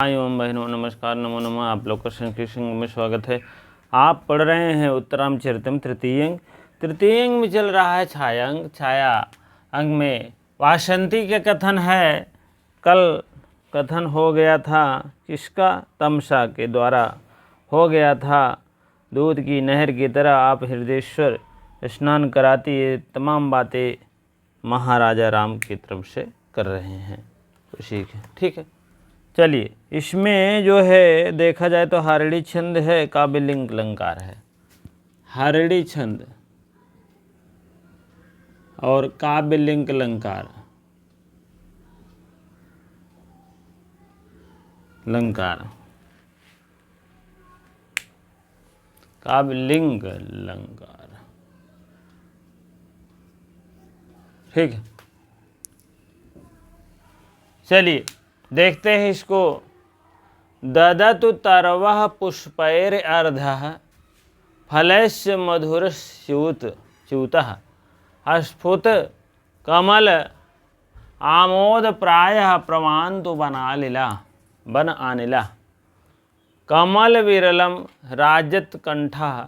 हाय ओम बहनों, नमस्कार, नमो नमः। आप लोग का श्री में स्वागत है। आप पढ़ रहे हैं उत्तरामचरितम तृतीय अंग। तृतीय अंग में चल रहा है छाया अंग। छाया अंग में वासंती के कथन है। कल कथन हो गया था किसका? तमसा के द्वारा हो गया था। दूध की नहर की तरह आप हृदयेश्वर स्नान कराती, ये तमाम बातें महाराजा राम की तरफ से कर रहे हैं। ठीक है। चलिए, इसमें जो है देखा जाए तो हारड़ी छंद है, काव्यलिंग अलंकार है। हारड़ी छंद और काव्यलिंग अलंकार काव्यलिंग अलंकार। ठीक है, चलिए देखते हैं इसको। ददतु तरवः पुष्पैर अर्धः फलस्य मधुरस्यूतः स्फुट कमल आमोद प्रायः प्रमान्तु बन आनिला कमल विरलम राजत कंठः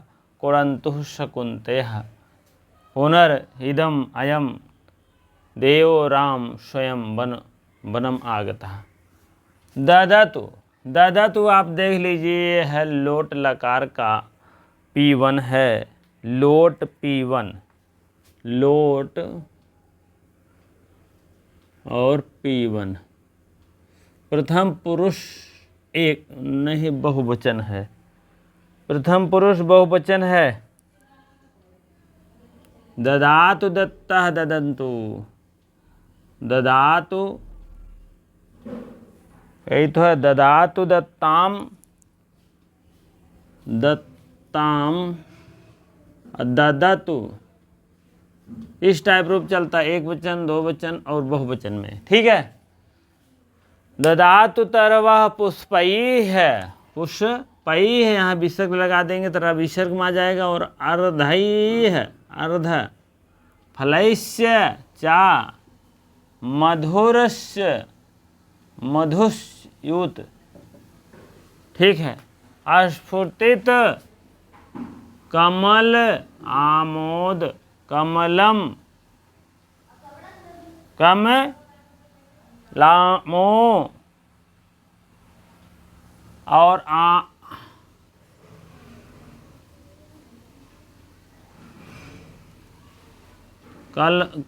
कुरन्तुः शकुन्तयः पुनर्हिदम अयम देवो राम स्वयं बनम आगतः। ददतु आप देख लीजिए, है लोट लकार का P1 है। लोट P1, लोट और P1 प्रथम पुरुष एक नहीं, बहुवचन है। प्रथम पुरुष बहुवचन है। ददातु दत्तः ददन्तु, ददातु यही तो है। ददातु दत्ताम ददतु, इस टाइप रूप चलता है, एक वचन, दो वचन और बहुवचन में। ठीक है। ददातु तरवः पुष्पई है, पुष्पई है, यहाँ विसर्ग लगा देंगे तो विसर्ग में आ जाएगा। और अर्धई है, अर्ध फलैस्य चा मधुरस्य मधुस्यूत। ठीक है। अस्फुटित कमल आमोद कमलम कमलामो और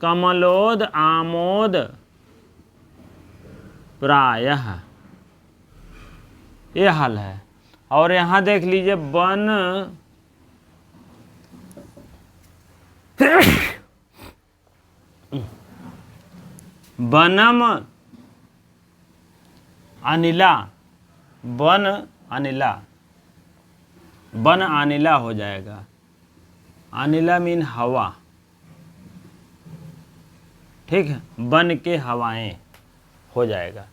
कमलोद आमोद प्रायः, ये हाल है। और यहाँ देख लीजिए बन बनम अनिला, बन अनिला, बन अनिला हो जाएगा। अनिला मीन हवा। ठीक है, बन के हवाएं हो जाएगा।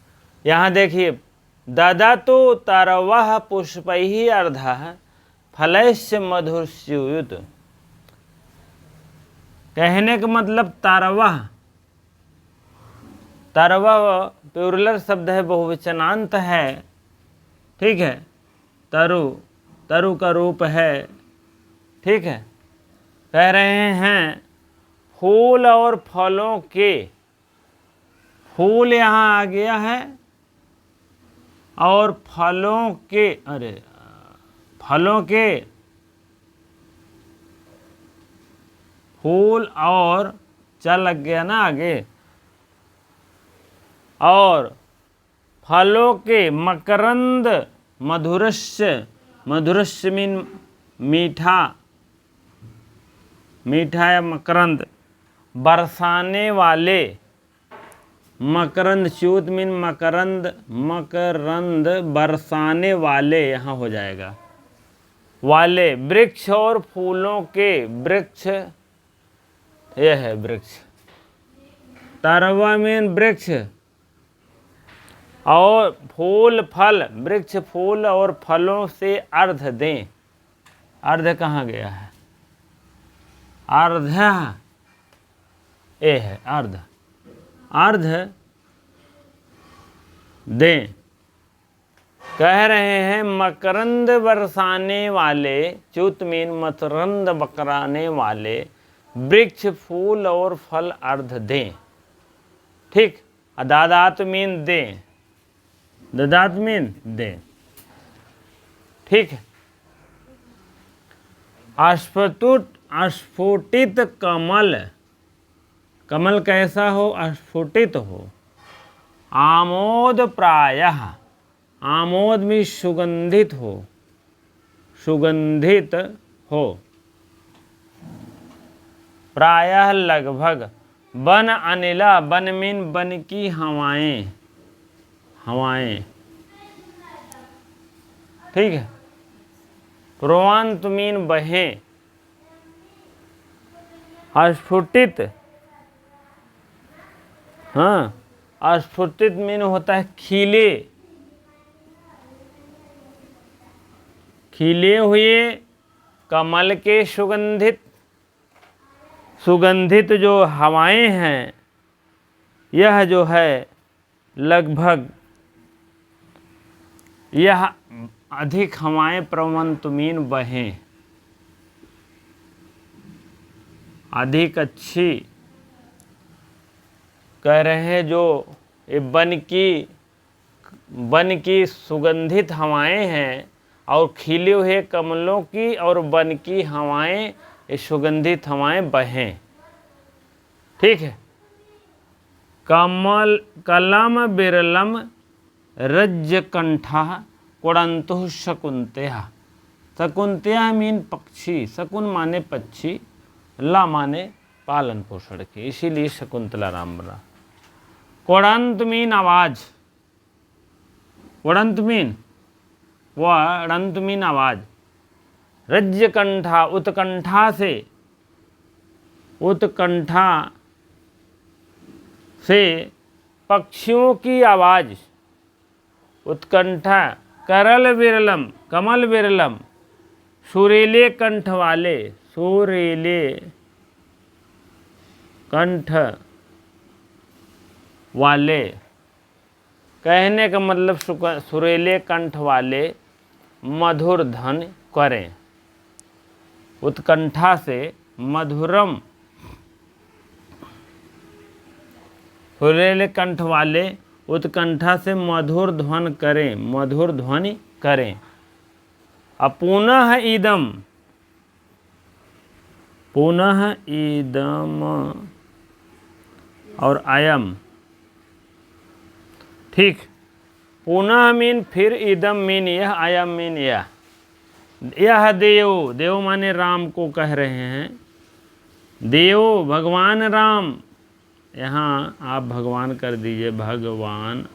यहाँ देखिए, ददतु तरवः पुष्पैः अर्धः फलस्य मधुस्यूत। कहने का मतलब तरवः, तरवः प्लूरल शब्द है, बहुवचनांत है। ठीक है। तरु, तरु का रूप है। ठीक है। कह रहे हैं फूल और फलों के, फूल यहाँ आ गया है और फलों के, फलों के, फूल और चल लग गया ना आगे। और फलों के मकरंद, मधुरस्य, मधुरस्य मीन मीठा, मीठा या मकरंद, बरसाने वाले। मकरंद च्यूत मीन मकरंद, मकरंद बरसाने वाले, यहाँ हो जाएगा वाले। वृक्ष और फूलों के, वृक्ष यह है वृक्ष। तरवा मीन वृक्ष और फूल फल, वृक्ष फूल और फलों से अर्ध दें। अर्ध कहाँ गया है? अर्ध ए है, अर्ध, अर्ध दें। कह रहे हैं मकरंद बरसाने वाले, च्युत मीन मकरंद बकराने वाले, वृक्ष फूल और फल अर्ध दें। ठीक, दादात मीन दें, ददात मीन दें। ठीक है। अस्फुटित कमल, कमल कैसा हो? अस्फुटित हो। आमोद प्रायः, आमोद में सुगंधित हो, सुगंधित हो। प्रायः लगभग। बन अनिला, बन मीन बन की हवाएं, हवाएं। ठीक है। प्रवांत मीन बहें। अस्फुटित, हाँ, अस्फुटित मीन होता है खिले, खिले हुए कमल के सुगंधित, सुगंधित जो हवाएं हैं, यह जो है लगभग, यह अधिक हवाएं प्रवंत मीन बहें, अधिक अच्छी। कह रहे हैं जो ये वन की सुगंधित हवाएं हैं और खिले हुए कमलों की और वन की हवाएं, ये सुगंधित हवाएं बहें। ठीक है। कलम बिरलम रज्जकंठा कुड़ंतु शकुंतया। शकुंतया मीन पक्षी, शकुन माने पक्षी, ला माने पालन पोषण की, इसीलिए शकुंतला नाम बना। कुड़ंत मीन आवाज, कुड़ंत मीन वड़ंत मीन आवाज। रज्जकंठा, उत्कंठा से, उत्कंठा से पक्षियों की आवाज, उत्कंठा। करल बिरलम, कमल बिरलम, सुरीले कंठ वाले, सुरीले कंठ वाले। कहने का मतलब सुरीले कंठ वाले मधुर ध्वनि करें। उत्कंठा से मधुरम, सुरीले कंठ वाले उत्कंठा से मधुर ध्वनि करें, मधुर ध्वनि करें। अपुनः इदम, पुनः इदम और अयम। ठीक। पुनः मीन फिर, इदम मीन यह, अयम मीन यह। यह देव, देव माने राम को कह रहे हैं। देव भगवान राम, यहाँ आप भगवान कर दीजिए, भगवान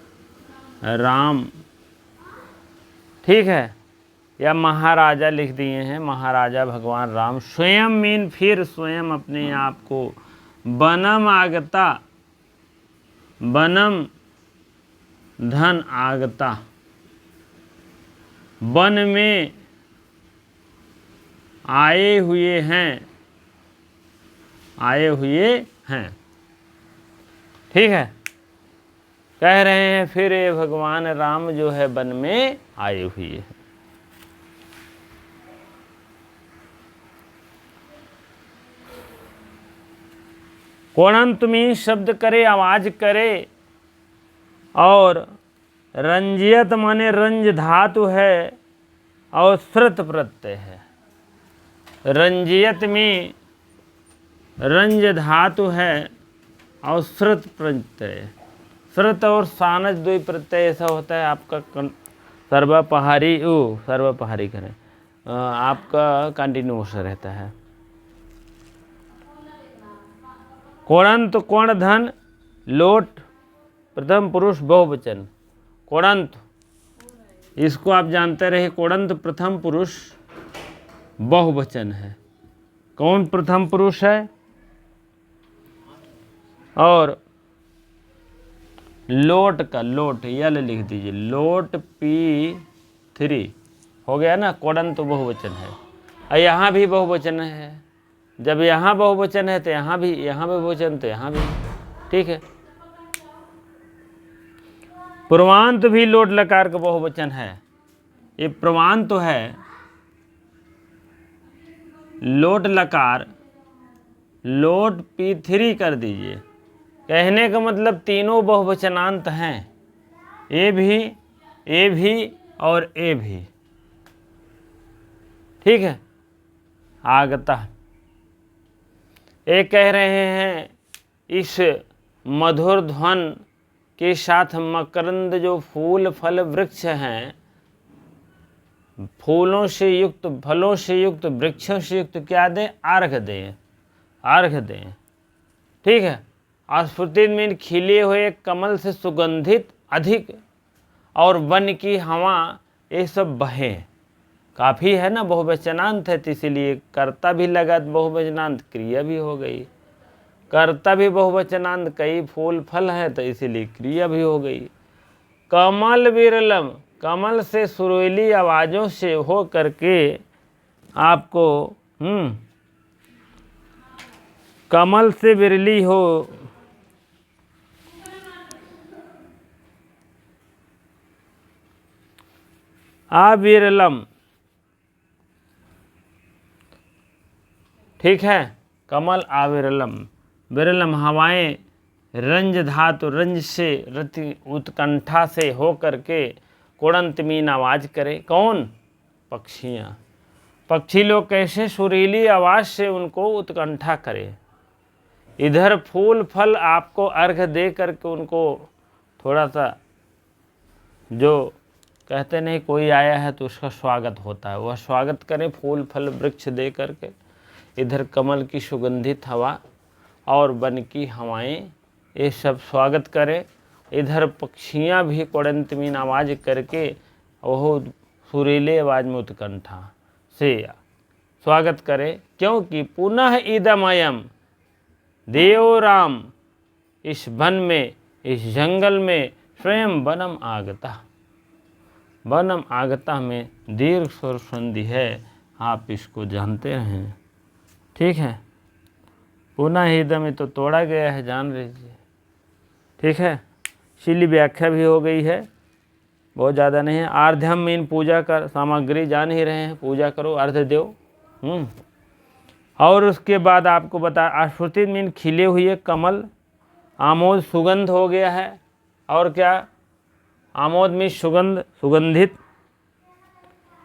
राम। ठीक है। या महाराजा लिख दिए हैं, महाराजा भगवान राम। स्वयं मीन फिर, स्वयं अपने आप को। बनम आगता, बनम धन आगता, वन में आए हुए हैं, आए हुए हैं। ठीक है। कह रहे हैं फिर ये भगवान राम जो है वन में आए हुए हैं। कोणंत में शब्द करे, आवाज करे। और रंजियत माने रंज धातु है और श्रुत प्रत्यय है। रंजियत में रंज धातु है और श्रुत प्रत्यय। श्रुत और सानज द्वि प्रत्यय ऐसा होता है आपका सर्वपहारी, सर्वपहारी करें, आपका कंटिन्यूस रहता है। कोणंत, कोण धन, लोट, प्रथम पुरुष बहुवचन। कोणंत, इसको आप जानते रहे, कोणंत प्रथम पुरुष बहुवचन है। कौन प्रथम पुरुष है? और लोट का, लोट यल लिख दीजिए, लोट P3 हो गया ना। कोणंत बहुवचन है और यहाँ भी बहुवचन है। जब यहाँ बहुवचन है तो यहाँ भी, यहाँ बहुवचन तो यहाँ भी। ठीक है। पूर्वांत भी लोट लकार का बहुवचन है। ये प्रमाण तो है। लोट लकार लोट P3 कर दीजिए। कहने का मतलब तीनों बहुवचनांत हैं, ए भी और ए भी। ठीक है। आगता ये कह रहे हैं इस मधुर ध्वन के साथ मकरंद जो फूल फल वृक्ष हैं, फूलों से युक्त फलों से युक्त वृक्षों से युक्त क्या दें? अर्घ दें, अर्घ दें। ठीक है। स्फुटित मीन खिले हुए कमल से सुगंधित अधिक, और वन की हवा ये सब बहे। काफ़ी है ना, बहुवचनांत है तो इसीलिए कर्ता भी लगा बहुवचनांत, क्रिया भी हो गई। कर्ता भी बहुवचनांत, कई फूल फल है तो इसीलिए क्रिया भी हो गई। कमल विरलम, कमल से सुरीली आवाज़ों से हो करके आपको कमल से विरली हो, अविरलम। ठीक है। कमल अविरलम, विरलम हवाएं रंज धातु रंज से रति उत्कंठा से हो करके कुड़ंत मीन आवाज़ करे। कौन? पक्षियाँ। पक्षी लोग कैसे सुरीली आवाज़ से उनको उत्कंठा करे। इधर फूल फल आपको अर्घ दे करके उनको थोड़ा सा, जो कहते नहीं कोई आया है तो उसका स्वागत होता है, वह स्वागत करें फूल फल वृक्ष दे करके। इधर कमल की सुगंधित हवा और वन की हवाएं ये सब स्वागत करें। इधर पक्षियाँ भी कुड़ंतमीन आवाज़ करके वह सुरीले आवाज़ में उत्कंठा से स्वागत करें। क्योंकि पुनः इदमयम देव राम इस वन में, इस जंगल में स्वयं वनम आगता। वनम आगता में दीर्घ स्वर संधि है, आप इसको जानते रहें। ठीक है। पुनः इदम तो तोड़ा गया है, जान लीजिए। ठीक है। इसीलिए व्याख्या भी हो गई है, बहुत ज़्यादा नहीं है। आर्ध्यम मीन पूजा कर, सामग्री जान ही रहे हैं, पूजा करो, अर्घ्य दो। और उसके बाद आपको बता, स्फुटित मीन खिले हुए कमल, आमोद सुगंध हो गया है। और क्या? आमोद में सुगंध, सुगंधित।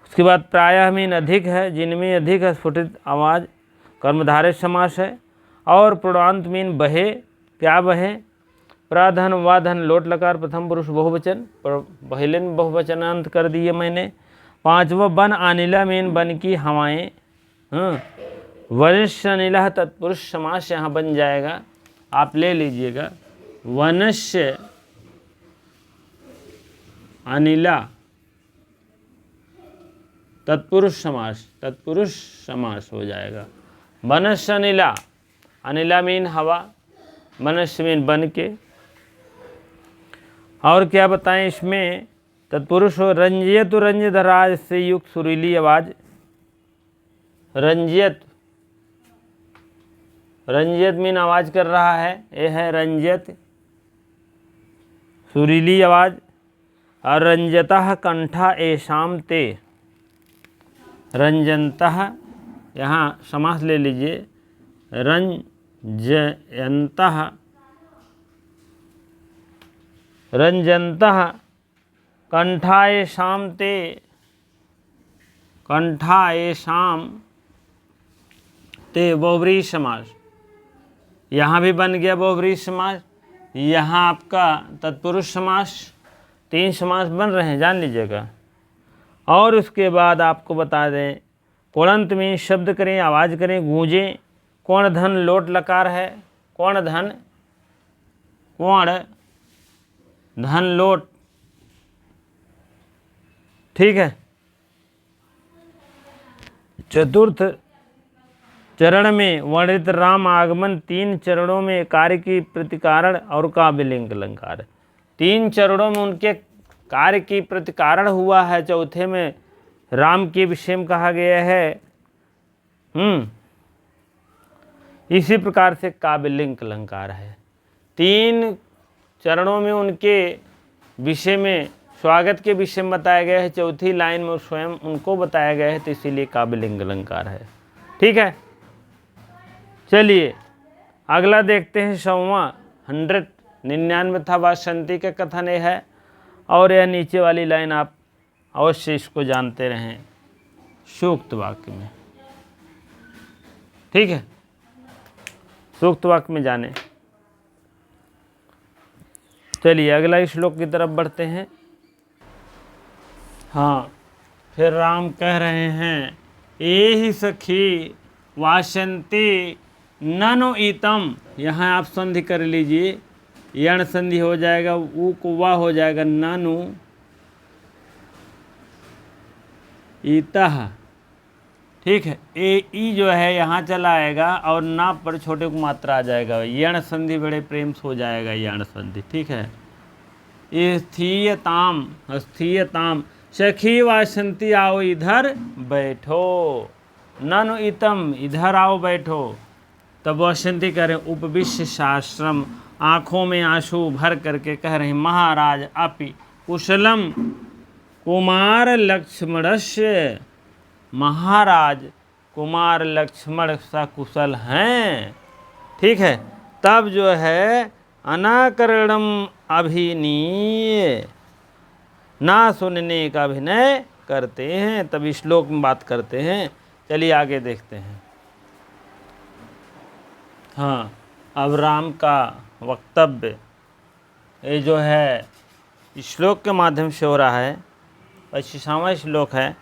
उसके बाद प्रायः मीन अधिक है, जिनमें अधिक है, स्फुटित आवाज़, कर्मधारय समास है। और प्रणवांत मीन बहे, क्या बहे? प्राधन वाधन लोट लकार प्रथम पुरुष बहुवचन, पहले में बहुवचनांत कर दिए मैंने। पांचवा वन अनिला मीन वन की हवाएं, वनस्य अनिला तत्पुरुष समास यहाँ बन जाएगा, आप ले लीजिएगा। वनस्य अनिला तत्पुरुष समास, तत्पुरुष समास हो जाएगा। वनस्य अनिला, अनिला मीन हवा, वनस्य मीन वन के। और क्या बताएं इसमें? तत्पुरुष हो रंजियत, रंज धराज से युक्त सुरीली आवाज़। रंजियत, रंजियत मीन आवाज़ कर रहा है, ये है रंजियत, सुरीली आवाज़। और रंजतः कंठा एशाम ते, रंजनतः यहाँ समास ले लीजिए, रंजयंतः, रंजनतः कंठाए शाम ते, कंठाए शाम ते बहुव्रीहि समास। यहाँ भी बन गया बहुव्रीहि समास। यहाँ आपका तत्पुरुष समास, 3 समास बन रहे हैं, जान लीजिएगा। और उसके बाद आपको बता दें, कुड़ंत में शब्द करें, आवाज़ करें, गूंजें। कौन धन लोट लकार है, कौन धन, कौन धन लोट। ठीक है। चतुर्थ चरण में वर्णित राम आगमन, 3 चरणों में कार्य की प्रतिकारण और काव्यलिंग अलंकार। 3 चरणों में उनके कार्य की प्रतिकारण हुआ है, चौथे में राम के विषय में कहा गया है। इसी प्रकार से काव्यलिंग अलंकार है। 3 चरणों में उनके विषय में स्वागत के विषय में बताया गया है, चौथी लाइन में स्वयं उनको बताया गया है, तो इसीलिए काव्यलिंग अलंकार है। ठीक है, चलिए अगला देखते हैं। 199 था वासंती का कथन ये है, और यह नीचे वाली लाइन आप अवश्य इसको जानते रहें सूक्त वाक्य में। ठीक है, सूक्त वाक्य में जाने। चलिए अगला श्लोक की तरफ बढ़ते हैं। हाँ, फिर राम कह रहे हैं, ये ही सखी वासंती ननु ईतम। यहाँ आप संधि कर लीजिए, यण संधि हो जाएगा, ऊ को वाह हो जाएगा, ननु ईतः। ठीक है, ए ई जो है यहाँ चला आएगा और ना पर छोटे को मात्रा आ जाएगा, यण संधि बड़े प्रेम से हो जाएगा, यण संधि। ठीक है, स्थीयताम, स्थीयताम, सखी वासंती आओ इधर बैठो, ननु इतम, इधर आओ बैठो। तब वासंती कह रहे उपविश्य शास्त्रम, आँखों में आंसू भर करके कह रहे हैं, महाराज अपि कुशलम कुमार लक्ष्मणस्य, महाराज कुमार लक्ष्मण सकुशल हैं। ठीक है, तब जो है अनाकरणम अभिनीय, ना सुनने का अभिनय करते हैं, तब श्लोक में बात करते हैं। चलिए आगे देखते हैं। हाँ, अब राम का वक्तव्य ये जो है श्लोक के माध्यम से हो रहा है, 25वां श्लोक है,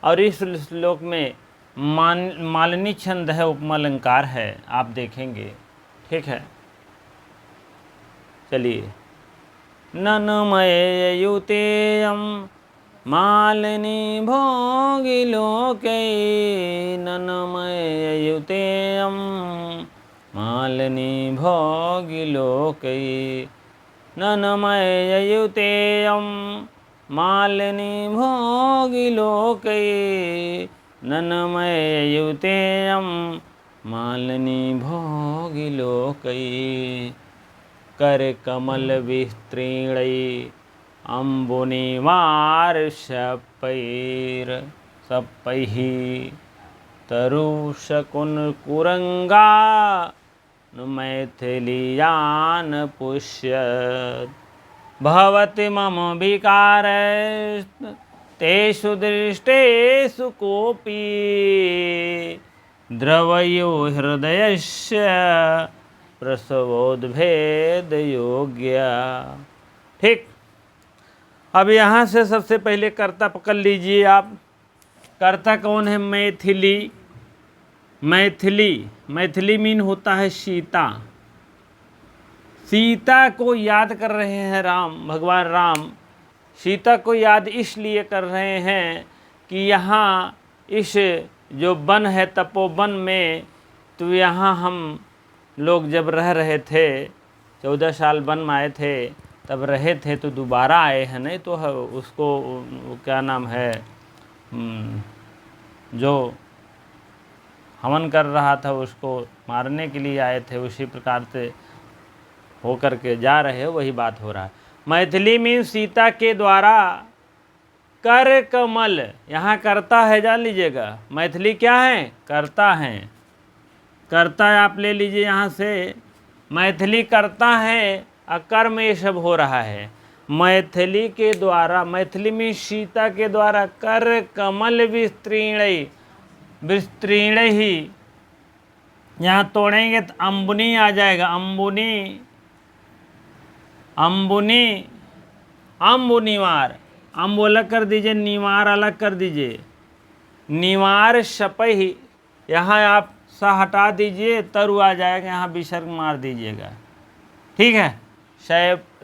और इस श्लोक में मालिनी छंद है, उपमा अलंकार है, आप देखेंगे। ठीक है, चलिए। ननमययुतेयं मालिनी भोगिलोके, ननमययुतेयं मालिनी भोगिलोके, ननमययुतेयं मालिनी भोगिलोके, ननमययुतेयं मालिनी भोगिलोके, कर कमल विस्तीर्णै अम्बुनिवार सपैर सपैः तरुशकुन कुरंगा मैथिलीयान पुष्यत्, भवति मम विकार तेषु दृष्टेषु कोपि, द्रवयो हृदयस्य प्रसवोद्भेद योग्य। ठीक, अब यहाँ से सबसे पहले कर्ता पकड़ लीजिए आप। कर्ता कौन है? मैथिली। मैथिली, मैथिली मीन होता है सीता। सीता को याद कर रहे हैं राम, भगवान राम सीता को याद इसलिए कर रहे हैं कि यहाँ इस जो वन है तपोवन में, तो यहाँ हम लोग जब रह रहे थे, 14 साल वन में आए थे, तब रहे थे, तो दोबारा आए हैं, नहीं तो उसको क्या नाम है, जो हवन कर रहा था उसको मारने के लिए आए थे, उसी प्रकार से हो कर के जा रहे हो, वही बात हो रहा है। मैथिली मीन सीता के द्वारा कर कमल, यहाँ करता है, जान लीजिएगा। मैथिली क्या है? करता है। कर्ता आप ले लीजिए यहाँ से, मैथिली करता है, अकर्म ये सब हो रहा है। मैथिली के द्वारा, मैथिली में सीता के द्वारा कर कमल विस्तीर्ण, विस्तीर्ण ही यहाँ तोड़ेंगे तो अम्बुनी आ जाएगा। अम्बुनी, अम्बुनी, अम्बुनिवार, अम्ब अलग कर दीजिए, निवार अलग कर दीजिए। निवार सपही, यहाँ आप सा हटा दीजिए, तरु आ जाएगा, यहाँ विसर्ग मार दीजिएगा। ठीक है,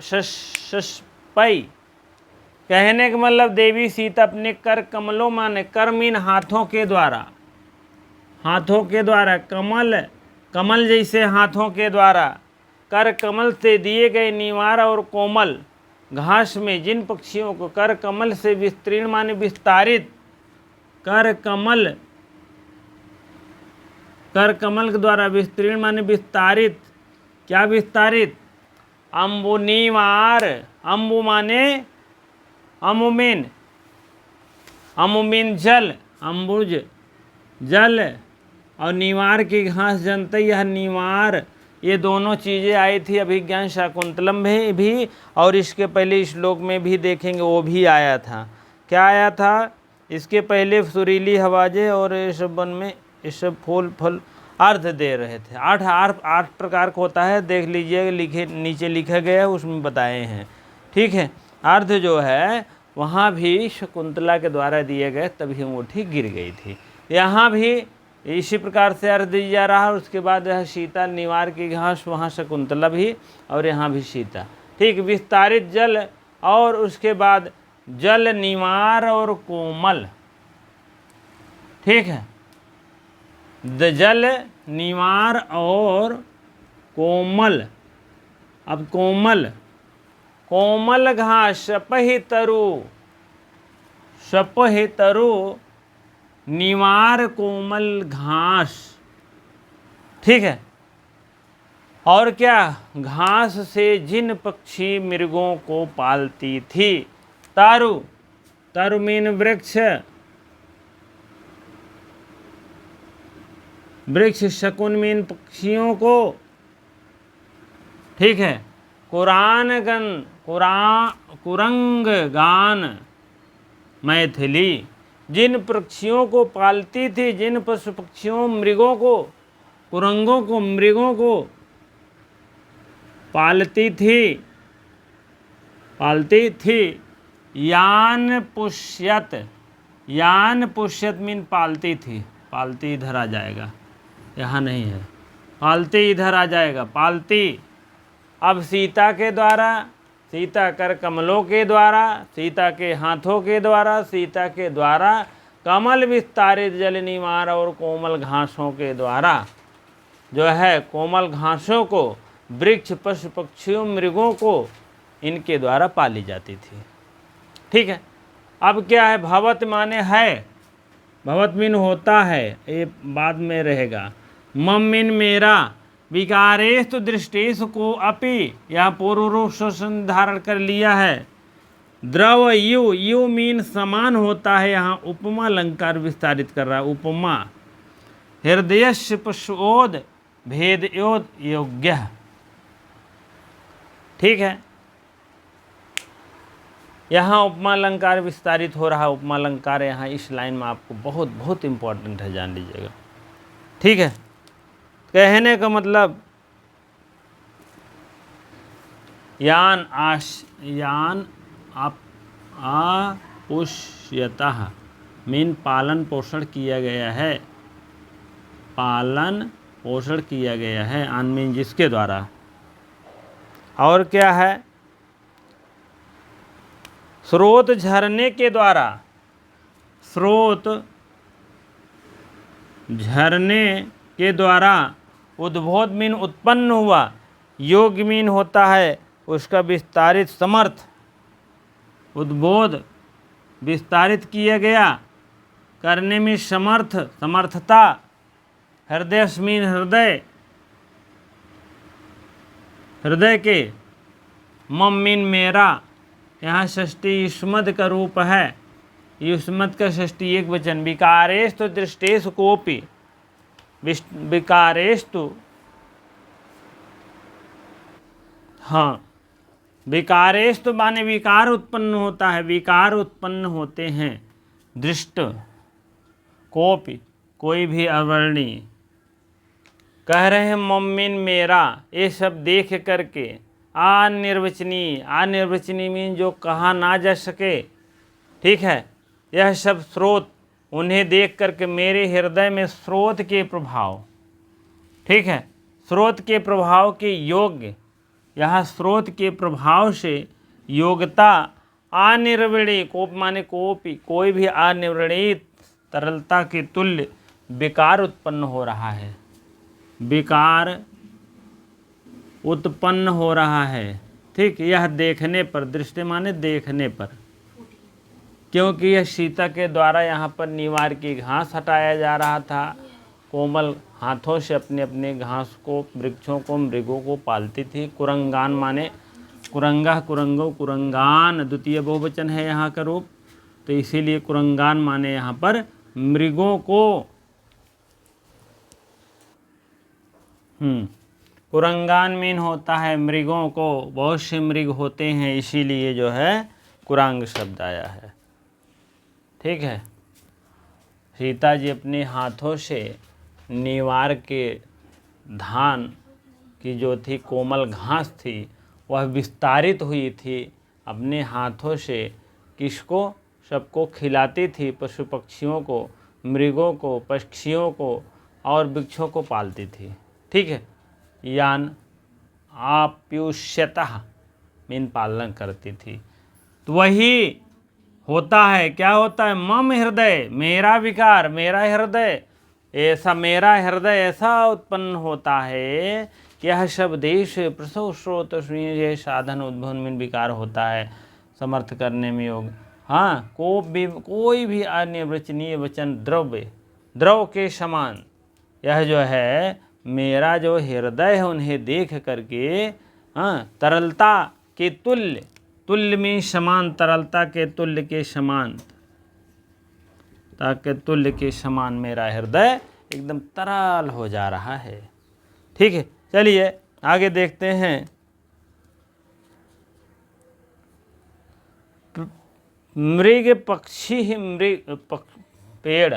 शपई कहने का मतलब देवी सीता अपने कर कमलों, माने कर मीन हाथों के द्वारा, हाथों के द्वारा, कमल, कमल जैसे हाथों के द्वारा, कर कमल से दिए गए निवार और कोमल घास में जिन पक्षियों को कर कमल से विस्तीर्ण माने विस्तारित, कर कमल, कर कमल के द्वारा विस्तीर्ण माने विस्तारित, क्या विस्तारित? अम्बुनिवार, अम्बु माने अमुमिन, अमुमिन जल, अम्बुज जल, और नीवार की घास जनते, यह नीवार, ये दोनों चीज़ें आई थी अभिज्ञान शाकुंतलम में भी, और इसके पहले श्लोक में भी देखेंगे वो भी आया था। क्या आया था? इसके पहले सुरीली हवाजे और ये सब वन में ये सब फूल फल अर्थ दे रहे थे। आठ प्रकार का होता है, देख लीजिए, लिखे नीचे लिखा गया है, उसमें बताए हैं। ठीक है, अर्थ जो है वहाँ भी शकुंतला के द्वारा दिए गए, तभी अंगूठी गिर गई थी। यहाँ भी इसी प्रकार से अर्थ दिया जा रहा है। उसके बाद यह सीता, निवार की घास, वहाँ शकुंतला भी, और यहाँ भी सीता। ठीक, विस्तारित जल, और उसके बाद जल, निवार और कोमल। ठीक है, जल, निवार और कोमल। अब कोमल, कोमल घास, शपहि तरु, शपहि तरु, निवार कोमल घास। ठीक है, और क्या? घास से जिन पक्षी मृगों को पालती थी। तारु, तारु मीन वृक्ष, वृक्ष, शकुन मीन पक्षियों को। ठीक है, कुरानगन, कुरंग गान मैथिली, जिन पक्षियों को पालती थी, जिन पशु पक्षियों मृगों को, कुरंगों को, मृगों को पालती थी। यान पुष्यत, यान पुष्यत मीन पालती थी, पालती इधर आ जाएगा, यहाँ नहीं है, पालती इधर आ जाएगा, पालती। अब सीता के द्वारा, सीता कर कमलों के द्वारा, सीता के हाथों के द्वारा, सीता के द्वारा कमल विस्तारित जल, निवार और कोमल घासों के द्वारा जो है, कोमल घासों को वृक्ष, पशु पक्षियों, मृगों को, इनके द्वारा पाली जाती थी। ठीक है, अब क्या है? भवत माने है, भवत मीन होता है, ये बाद में रहेगा। मम मीन मेरा, विकारेस्तु दृष्टेषु को अपि, यह पूर्व रूप से धारण कर लिया है। द्रव यु, यु मीन समान होता है, यहाँ उपमा अलंकार विस्तारित कर रहा है, उपमा। हृदयस्य पशुओद भेदयोद योग्य। ठीक है, यहाँ उपमा अलंकार विस्तारित हो रहा है। उपमा अलंकार यहाँ इस लाइन में आपको बहुत बहुत इम्पोर्टेंट है, जान लीजिएगा। ठीक है, कहने का मतलब यान आपुष्यतः मीन पालन पोषण किया गया है, पालन पोषण किया गया है, आन मीन जिसके द्वारा। और क्या है? स्रोत झरने के द्वारा, स्रोत झरने के द्वारा। उद्बोध मीन उत्पन्न हुआ, योग मीन होता है उसका विस्तारित समर्थ। उद्बोध विस्तारित किया गया, करने में समर्थ, समर्थता। हृदय मीन हृदय, हृदय के। मम मीन मेरा, यहाँ षष्ठी युष्मद का रूप है, युष्मद का षष्ठी एक वचन। विकारेस्तु दृष्टेषु कोपि, विकारेस्तु, हाँ, विकारेस्तु माने विकार उत्पन्न होता है, विकार उत्पन्न होते हैं। दृष्ट कोपि, कोई भी अवर्णीय। कह रहे हैं मम्मीन मेरा, ये सब देख करके। अनिर्वचनीय, अनिर्वचनीय मीन जो कहा ना जा सके। ठीक है, यह सब स्रोत, उन्हें देख करके मेरे हृदय में स्रोत के प्रभाव। ठीक है, स्रोत के प्रभाव के योग्य, यहाँ स्रोत के प्रभाव से योग्यता। अनिर्वणीय, कोप माने कोपी, कोई भी अनिर्वणित तरलता के तुल्य विकार उत्पन्न हो रहा है, विकार उत्पन्न हो रहा है। ठीक, यह देखने पर, दृष्टि माने देखने पर, क्योंकि यह सीता के द्वारा यहाँ पर निवार की घास हटाया जा रहा था। कोमल हाथों से अपने अपने घास को, वृक्षों को, मृगों को पालती थी। कुरंगान माने कुरंगा, कुरंगो, कुरंगान द्वितीय बहुवचन है यहाँ का रूप, तो इसीलिए कुरंगान माने यहाँ पर मृगों को। कुरंगान मीन होता है मृगों को, बहुत से मृग होते हैं, इसीलिए जो है कुरांग शब्द आया है। ठीक है। सीता जी अपने हाथों से नीवार के धान की जो थी कोमल घास थी वह विस्तारित हुई थी, अपने हाथों से किसको, सबको खिलाती थी, पशु पक्षियों को, मृगों को, पक्षियों को और वृक्षों को पालती थी। ठीक है। यान आप्युष्यतः मीन पालन करती थी। तो वही होता है, क्या होता है, मम हृदय, मेरा विकार, मेरा हृदय, ऐसा मेरा हृदय ऐसा उत्पन्न होता है कि यह सब देश प्रसव स्रोत ये साधन उद्भवन में विकार होता है, समर्थ करने में योग। हाँ, कोई भी अन्य वचनीय वचन द्रव के समान यह जो है मेरा जो हृदय है उन्हें देख करके, हाँ, तरलता के तुल्य, तुल्य में समान, तरलता के तुल्य के समान, ताकि तुल्य के समान मेरा हृदय एकदम तरल हो जा रहा है। ठीक है। चलिए आगे देखते हैं। मृग पक्षी ही मृग पेड़,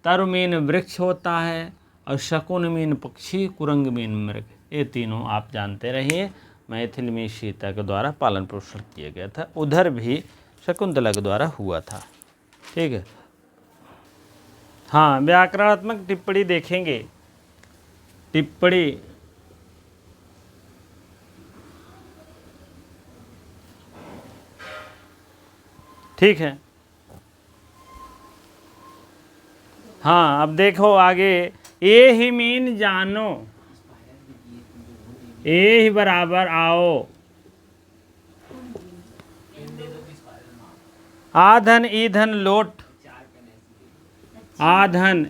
तरु मीन वृक्ष होता है, और शकुन मीन पक्षी, कुरंग मीन मृग। ये तीनों आप जानते रहिए। मैथिली में सीता के द्वारा पालन पोषण किया गया था, उधर भी शकुंतला के द्वारा हुआ था। ठीक है। हाँ, व्याकरणात्मक टिप्पणी देखेंगे। टिप्पणी ठीक है। हाँ, अब देखो आगे, ए ही मीन जानो, ए ही बराबर आओ, आधन ईधन लोट, आधन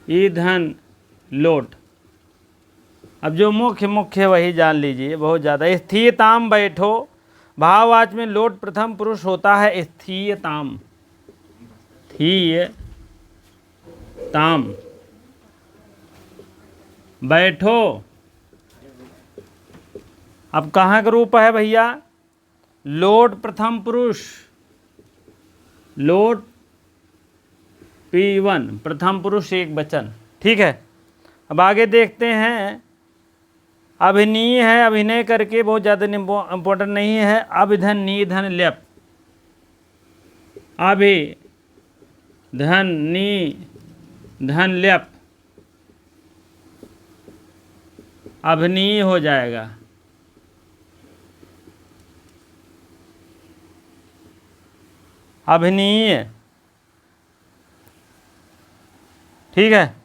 ईधन लोट। अब जो मुख्य वही जान लीजिए, बहुत ज़्यादा। स्थियताम बैठो, भाववाच में लोट प्रथम पुरुष होता है, स्थियताम, ताम, बैठो। अब कहाँ का रूप है भैया, लोट प्रथम पुरुष, लोट P1 प्रथम पुरुष एक वचन। ठीक है। अब आगे देखते हैं। अभिनीय है, अभिनय करके, बहुत ज़्यादा इम्पोर्टेंट नहीं है। अभिधन निधन ल्यप, अभिधन निधन ल्यप, अभिनीय हो जाएगा। अभिनीय। ठीक है।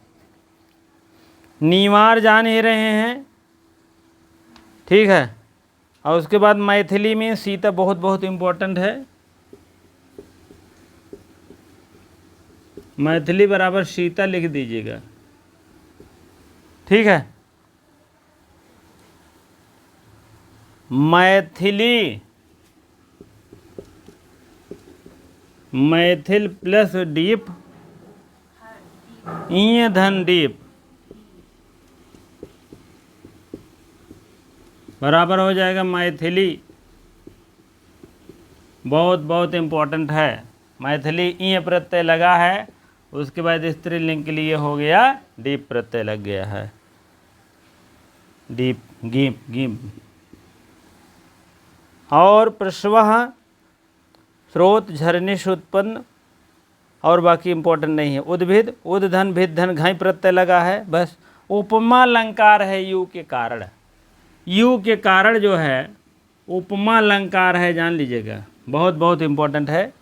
नीवार जान ही रहे हैं। ठीक है। और उसके बाद मैथिली में सीता बहुत बहुत इम्पोर्टेंट है। मैथिली बराबर सीता लिख दीजिएगा। ठीक है। मैथिली, मैथिल प्लस डीप, धन डीप बराबर हो जाएगा मैथिली। बहुत बहुत इम्पोर्टेंट है। मैथिली ई प्रत्यय लगा है, उसके बाद स्त्रीलिंग के लिए हो गया डीप प्रत्यय लग गया है, डीप, गिप, गिप। और प्रसवः स्रोत, झरने से उत्पन्न, और बाकी इम्पोर्टेंट नहीं है। उद्भिद, उद्धन भिद धन घाई प्रत्यय लगा है, बस। उपमा अलंकार है यू के कारण, यू के कारण जो है उपमा अलंकार है, जान लीजिएगा, बहुत बहुत इम्पोर्टेंट है।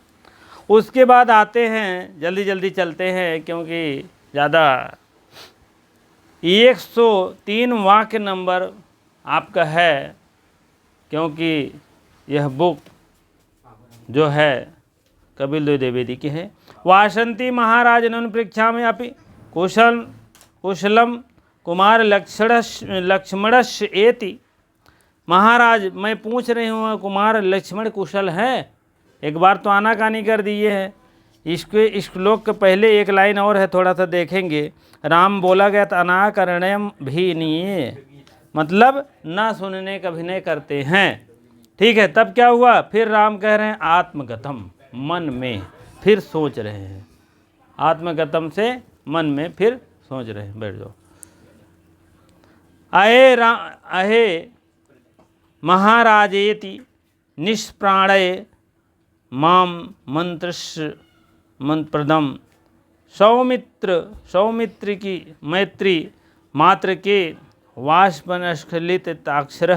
उसके बाद आते हैं, जल्दी जल्दी चलते हैं क्योंकि ज़्यादा 103 वाक्य नंबर आपका है, क्योंकि यह बुक जो है कपिल द्विवेदी की है। वासंती महाराज नन परीक्षा में अपि कुशलम कुमार लक्ष्मणस्य एति महाराज मैं पूछ रही हूँ कुमार लक्ष्मण कुशल है? एक बार तो आनाकानी कर दिए है। इसके श्लोक के पहले एक लाइन और है, थोड़ा सा देखेंगे। राम बोला गया था अनाकरणयम भी नहीं, मतलब ना सुनने का अभिनय करते हैं। ठीक है, तब क्या हुआ? फिर राम कह रहे हैं आत्मगतम, मन में फिर सोच रहे हैं। आत्मगतम से मन में फिर सोच रहे हैं। बैठ जाओ। अहे महाराजेति निष्प्राणय माम मंत्रप्रदम सौमित्र की मैत्री मात्र के वाष्पनस्खलिताक्षर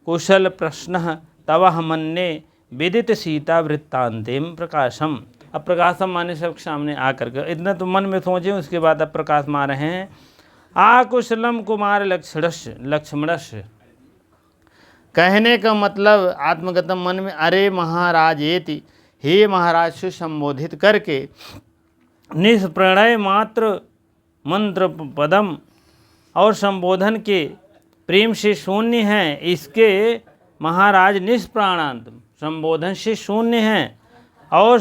कुशल प्रश्न तवह मन्ने विदित सीता वृत्तांतेम प्रकाशम। अब प्रकाशम माने सब सामने आकर के इतना तो मन में सोचे, उसके बाद अब प्रकाश मा रहे हैं। आकुशलम कुमार लक्ष्मणस्य, कहने का मतलब आत्मगतम मन में अरे महाराजेति, हे महाराज से संबोधित करके, निष्प्रणय मात्र मंत्र पदम और संबोधन के प्रेम से शून्य हैं। इसके महाराज निष्प्राणांत संबोधन से शून्य हैं। और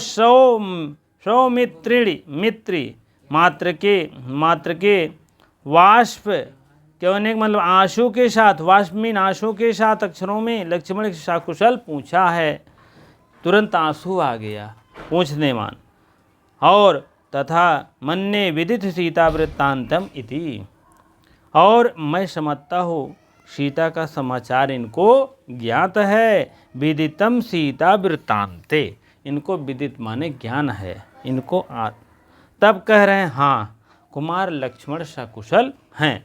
मित्री मात्र के वाष्प कहने का मतलब आंसू के साथ, वाष्मीन आंसू के साथ अक्षरों में लक्ष्मण के सकुशल पूछा है। तुरंत आंसू आ गया पूछने मान। और तथा मन्ने विदित सीता वृत्तांतम इति, और मैं समझता हूँ सीता का समाचार इनको ज्ञात है। विदितम सीता वृत्तांते, इनको विदित माने ज्ञान है इनको। तब कह रहे हैं हाँ कुमार लक्ष्मण सकुशल हैं,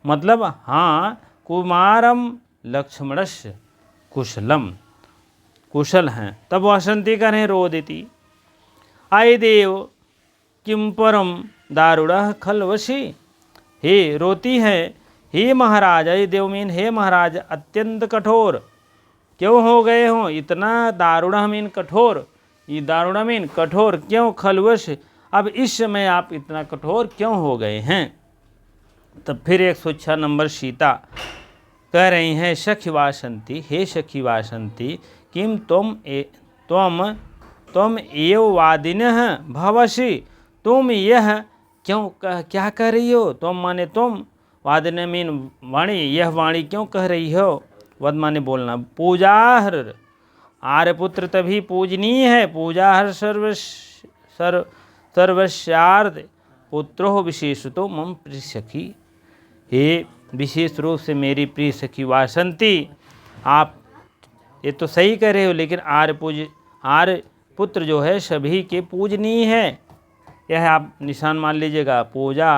मतलब हाँ कुमारम लक्ष्मणस्य कुशलम, कुशल हैं। तब वासंती कह रहे हैं रोदिति आय देव किम परम दारुणः खलवशी, हे रोती है हे महाराज, अय देव मीन हे महाराज अत्यंत कठोर क्यों हो गए हो? इतना दारुण मीन कठोर, ये दारुण मीन कठोर क्यों? खलवश, अब इस समय आप इतना कठोर क्यों हो गए हैं? तब फिर 106 नंबर सीता कह रही हैं सखी वासंती, हे सखी वासंती किम तुम एव वादिनः भवसि, तुम यह क्यों क्या कह रही हो? तुम माने तुम, वादिन मीन वाणी, यह वाणी क्यों कह रही हो? वद माने बोलना। पूजाहर आर्यपुत्र तभी पूजनीय है। पूजाहर सर्वस्यार्थ पुत्रो विशेषतो मम प्रिय सखी, हे विशेष रूप से मेरी प्रिय सखी वासंती, आप ये तो सही कह रहे हो, लेकिन आर्य पुत्र जो है सभी के पूजनीय है। यह आप निशान मान लीजिएगा। पूजा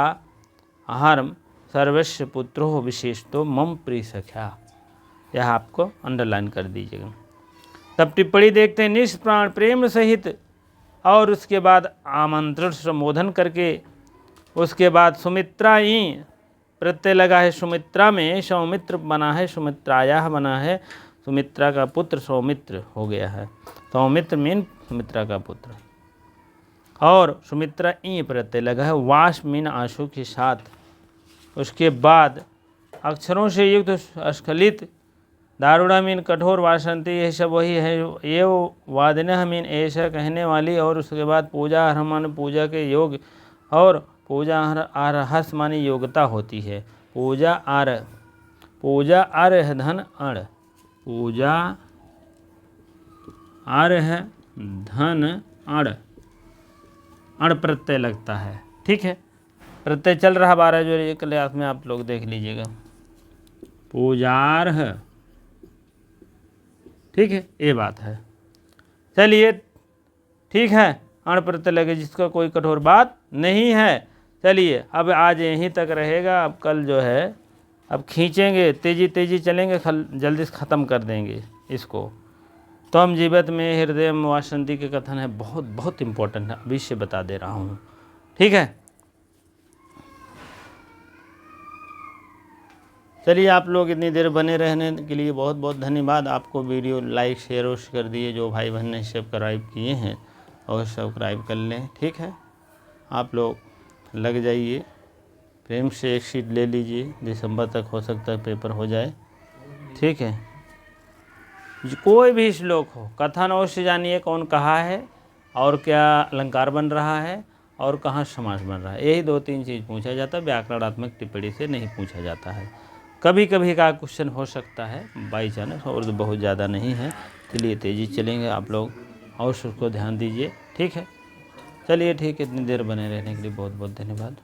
हर्म सर्वस्व पुत्रो विशेषतो मम प्रिय सख्या, यह आपको अंडरलाइन कर दीजिएगा। तब टिप्पणी देखते हैं निष्प्राण प्रेम सहित, और उसके बाद आमंत्रण संबोधन करके, उसके बाद सुमित्रा ही प्रत्यय लगा है सुमित्रा में, सौमित्र बना है, सुमित्राया बना है, सुमित्रा का पुत्र सौमित्र हो गया है। सौमित्र मीन सुमित्रा का पुत्र, और सुमित्रा ई प्रत्यय लगा है, वाष्प मीन आंसू के साथ। उसके बाद अक्षरों से युक्त स्खलित, दारुणा मीन कठोर, वासंती यह सब वही है। ये वादिनः मीन ऐसा कहने वाली, और उसके बाद पूजा अर्ह मान पूजा के योग, और पूजा अर्हस मानी योग्यता होती है। पूजा अर्ह धन अण, पूजा अर्ह धन अण प्रत्यय लगता है। ठीक है, प्रत्यय चल रहा 12 जो एक क्लास में आप लोग देख लीजिएगा। पूजार्ह, ठीक है, ये बात है। चलिए ठीक है, अण प्रत्यय लगे जिसका कोई कठोर बात नहीं है। चलिए अब आज यहीं तक रहेगा। अब कल जो है अब खींचेंगे, तेजी चलेंगे, जल्दी से ख़त्म कर देंगे इसको। त्वम जीवत में हृदय वासंती के कथन है, बहुत बहुत इम्पोर्टेंट है, अभी से बता दे रहा हूँ। ठीक है, चलिए आप लोग इतनी देर बने रहने के लिए बहुत बहुत धन्यवाद। आपको वीडियो लाइक शेयर कर दिए, जो भाई बहन ने सब्सक्राइब किए हैं और सब्सक्राइब कर लें। ठीक है, आप लोग लग जाइए, प्रेम से एक सीट ले लीजिए, दिसंबर तक हो सकता है पेपर हो जाए। ठीक है। कोई भी श्लोक हो, कथन अवश्य जानिए कौन कहा है और क्या अलंकार बन रहा है और कहाँ समास बन रहा है। यही 2-3 चीज़ पूछा जाता है, व्याकरणात्मक टिप्पणी से नहीं पूछा जाता है। कभी कभी का क्वेश्चन हो सकता है बाई चांस, और तो बहुत ज़्यादा नहीं है। चलिए तेज़ी चलेंगे, आप लोग अवश्य उसको ध्यान दीजिए। ठीक है, चलिए ठीक है। इतनी देर बने रहने के लिए बहुत बहुत धन्यवाद।